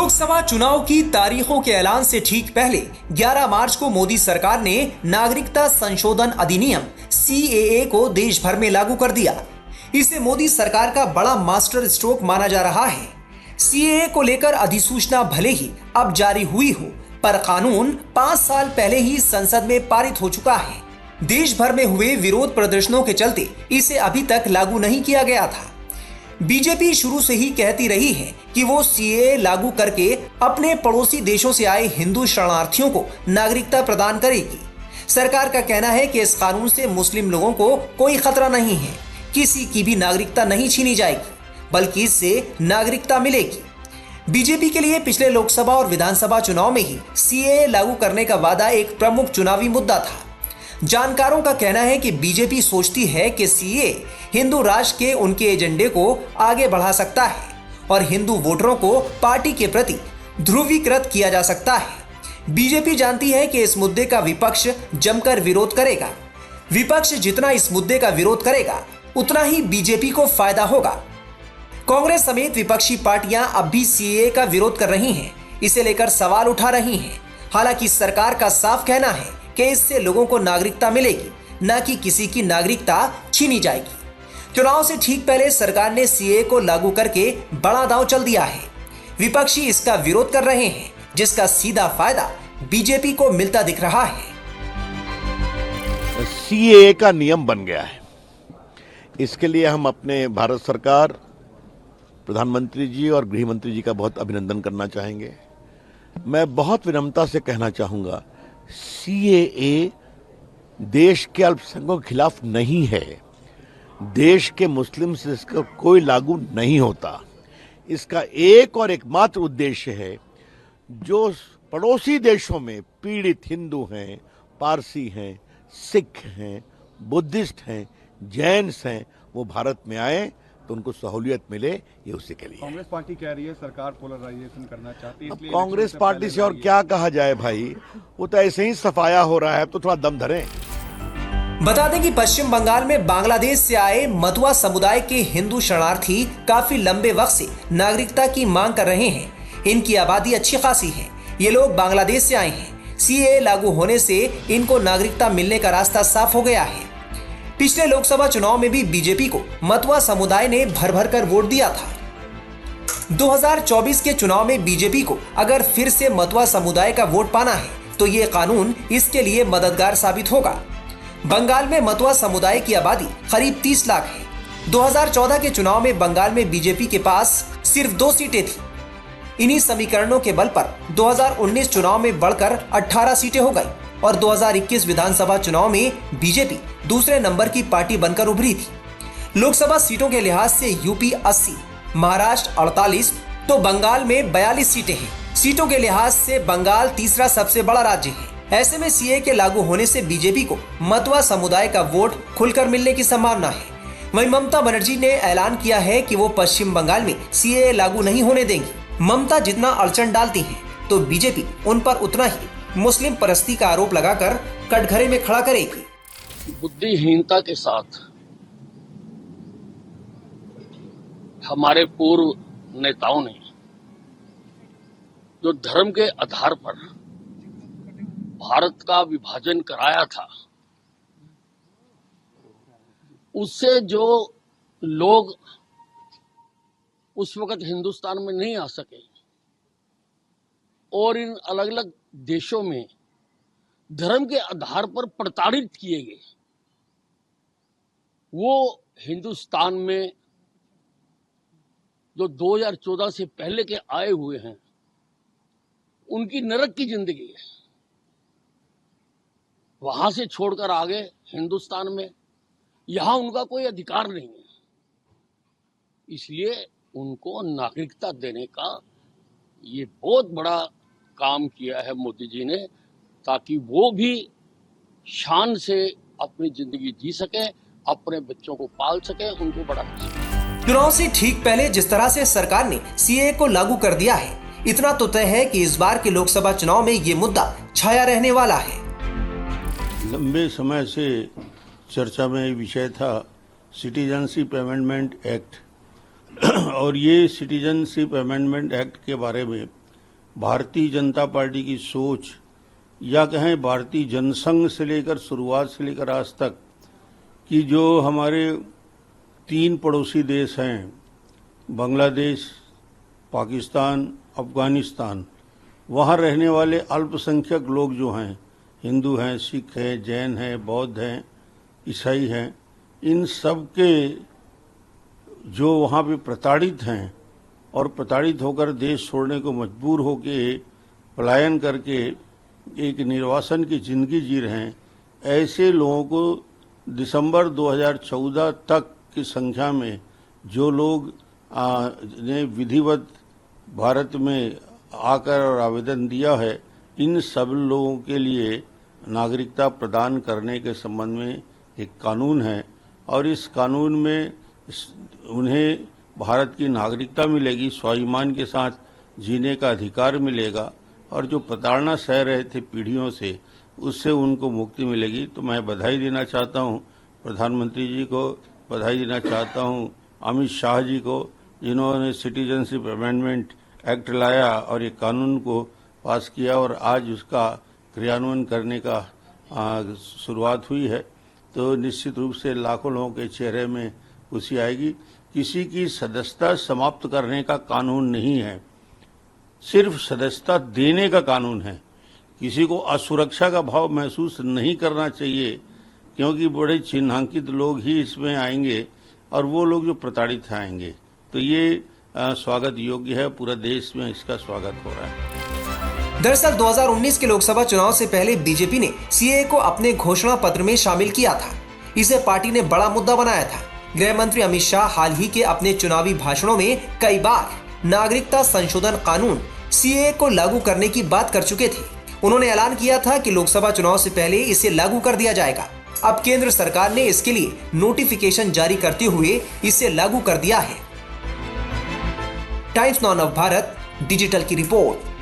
लोकसभा चुनाव की तारीखों के ऐलान से ठीक पहले 11 मार्च को मोदी सरकार ने नागरिकता संशोधन अधिनियम CAA को देश भर में लागू कर दिया। इसे मोदी सरकार का बड़ा मास्टर स्ट्रोक माना जा रहा है। CAA को लेकर अधिसूचना भले ही अब जारी हुई हो, पर कानून 5 साल पहले ही संसद में पारित हो चुका है। देश भर में हुए विरोध प्रदर्शनों के चलते इसे अभी तक लागू नहीं किया गया था। बीजेपी शुरू से ही कहती रही है कि वो CAA लागू करके अपने पड़ोसी देशों से आए हिंदू शरणार्थियों को नागरिकता प्रदान करेगी। सरकार का कहना है कि इस कानून से मुस्लिम लोगों को कोई खतरा नहीं है, किसी की भी नागरिकता नहीं छीनी जाएगी, बल्कि इससे नागरिकता मिलेगी। बीजेपी के लिए पिछले लोकसभा और विधानसभा चुनाव में ही CAA लागू करने का वादा एक प्रमुख चुनावी मुद्दा था। जानकारों का कहना है कि बीजेपी सोचती है कि CAA हिंदू राष्ट्र के उनके एजेंडे को आगे बढ़ा सकता है और हिंदू वोटरों को पार्टी के प्रति ध्रुवीकृत किया जा सकता है। बीजेपी जानती है कि इस मुद्दे का विपक्ष जमकर विरोध करेगा। विपक्ष जितना इस मुद्दे का विरोध करेगा, उतना ही बीजेपी को फायदा होगा। कांग्रेस समेत विपक्षी पार्टियां अब भी CAA का विरोध कर रही हैं, इसे लेकर सवाल उठा रही हैं। हालांकि सरकार का साफ कहना है कि इससे लोगों को नागरिकता मिलेगी, न कि किसी की नागरिकता छीनी जाएगी। चुनाव से ठीक पहले सरकार ने CAA को लागू करके बड़ा दांव चल दिया है। विपक्षी इसका विरोध कर रहे हैं, जिसका सीधा फायदा बीजेपी को मिलता दिख रहा है। CAA का नियम बन गया है। इसके लिए हम अपने भारत सरकार, प्रधानमंत्री जी और गृह मंत्री जी का बहुत अभिनंदन करना चाहेंगे। मैं बहुत विनम्रता से कहना चाहूंगा, CAA देश के अल्पसंख्यकों के खिलाफ नहीं है। देश के मुस्लिम से इसका कोई लागू नहीं होता। इसका एक और एकमात्र उद्देश्य है, जो पड़ोसी देशों में पीड़ित हिंदू हैं, पारसी हैं, सिख हैं, बुद्धिस्ट हैं, जैन्स हैं, वो भारत में आए तो उनको सहूलियत मिले, ये उसी के लिए। कांग्रेस पार्टी कह रही है सरकार पोलराइजेशन करना चाहती है, इसलिए कांग्रेस पार्टी से और क्या कहा जाए भाई, वो तो ऐसे ही सफाया हो रहा है, तो थोड़ा दम धरें। बता दें कि पश्चिम बंगाल में बांग्लादेश से आए मतुआ समुदाय के हिंदू शरणार्थी काफी लंबे वक्त से नागरिकता की मांग कर रहे हैं। इनकी आबादी अच्छी खासी है। ये लोग बांग्लादेश से आए हैं। CAA लागू होने से इनको नागरिकता मिलने का रास्ता साफ हो गया है। पिछले लोकसभा चुनाव में भी बीजेपी को मतुआ समुदाय ने भर भर कर वोट दिया था। 2024 के चुनाव में बीजेपी को अगर फिर से मतुआ समुदाय का वोट पाना है, तो ये कानून इसके लिए मददगार साबित होगा। बंगाल में मतुआ समुदाय की आबादी करीब 30 लाख है। 2014 के चुनाव में बंगाल में बीजेपी के पास सिर्फ 2 सीटें थी। इन्हीं समीकरणों के बल पर 2019 चुनाव में बढ़कर 18 सीटें हो गई और 2021 विधानसभा चुनाव में बीजेपी दूसरे नंबर की पार्टी बनकर उभरी थी। लोकसभा सीटों के लिहाज से यूपी 80, महाराष्ट्र 48, तो बंगाल में 42 सीटें हैं। सीटों के लिहाज से बंगाल तीसरा सबसे बड़ा राज्य है। ऐसे में CAA के लागू होने से बीजेपी को मतुआ समुदाय का वोट खुलकर मिलने की संभावना है। वहीं ममता बनर्जी ने ऐलान किया है कि वो पश्चिम बंगाल में CAA लागू नहीं होने देंगी। ममता जितना अड़चन डालती हैं, तो बीजेपी उन पर उतना ही मुस्लिम परस्ती का आरोप लगाकर कटघरे में खड़ा करेगी। बुद्धिहीनता के साथ हमारे पूर्व नेताओं ने जो धर्म के आधार पर भारत का विभाजन कराया था, उससे जो लोग उस वक्त हिंदुस्तान में नहीं आ सके और इन अलग अलग देशों में धर्म के आधार पर प्रताड़ित किए गए, वो हिंदुस्तान में जो 2014 से पहले के आए हुए हैं, उनकी नरक की जिंदगी है। वहां से छोड़कर आगे हिंदुस्तान में, यहां उनका कोई अधिकार नहीं है। इसलिए उनको नागरिकता देने का ये बहुत बड़ा काम किया है मोदी जी ने, ताकि वो भी शान से अपनी जिंदगी जी सके, अपने बच्चों को पाल सके, उनको बड़ा कर सके। चुनाव से ठीक पहले जिस तरह से सरकार ने CAA को लागू कर दिया है, इतना तो तय है कि इस बार के लोकसभा चुनाव में ये मुद्दा छाया रहने वाला है। लंबे समय से चर्चा में विषय था सिटीजनशिप अमेंडमेंट एक्ट और ये सिटीजनशिप अमेंडमेंट एक्ट के बारे में भारतीय जनता पार्टी की सोच या कहें भारतीय जनसंघ से लेकर शुरुआत से लेकर आज तक कि जो हमारे 3 पड़ोसी देश हैं, बांग्लादेश, पाकिस्तान, अफगानिस्तान, वहाँ रहने वाले अल्पसंख्यक लोग जो हैं, हिंदू हैं, सिख हैं, जैन हैं, बौद्ध हैं, ईसाई हैं, इन सब के जो वहाँ पे प्रताड़ित हैं और प्रताड़ित होकर देश छोड़ने को मजबूर होके पलायन करके एक निर्वासन की जिंदगी जी रहे हैं, ऐसे लोगों को दिसंबर 2014 तक की संख्या में जो लोग ने विधिवत भारत में आकर और आवेदन दिया है, इन सब लोगों के लिए नागरिकता प्रदान करने के संबंध में एक कानून है और इस कानून में उन्हें भारत की नागरिकता मिलेगी, स्वाभिमान के साथ जीने का अधिकार मिलेगा और जो प्रताड़ना सह रहे थे पीढ़ियों से, उससे उनको मुक्ति मिलेगी। तो मैं बधाई देना चाहता हूं प्रधानमंत्री जी को, बधाई देना चाहता हूं अमित शाह जी को, जिन्होंने सिटीजनशिप अमेंडमेंट एक्ट लाया और ये कानून को पास किया और आज उसका क्रियान्वयन करने का शुरुआत हुई है। तो निश्चित रूप से लाखों लोगों के चेहरे में खुशी आएगी। किसी की सदस्यता समाप्त करने का कानून नहीं है, सिर्फ सदस्यता देने का कानून है। किसी को असुरक्षा का भाव महसूस नहीं करना चाहिए, क्योंकि बड़े चिन्हांकित लोग ही इसमें आएंगे और वो लोग जो प्रताड़ित आएंगे। तो ये स्वागत योग्य है, पूरा देश में इसका स्वागत हो रहा है। दरअसल 2019 के लोकसभा चुनाव से पहले बीजेपी ने सीएए को अपने घोषणा पत्र में शामिल किया था। इसे पार्टी ने बड़ा मुद्दा बनाया था। गृह मंत्री अमित शाह हाल ही के अपने चुनावी भाषणों में कई बार नागरिकता संशोधन कानून सीएए को लागू करने की बात कर चुके थे। उन्होंने ऐलान किया था कि लोकसभा चुनाव से पहले इसे लागू कर दिया जाएगा। अब केंद्र सरकार ने इसके लिए नोटिफिकेशन जारी करते हुए इसे लागू कर दिया है। टाइम्स नाउ नव भारत डिजिटल की रिपोर्ट।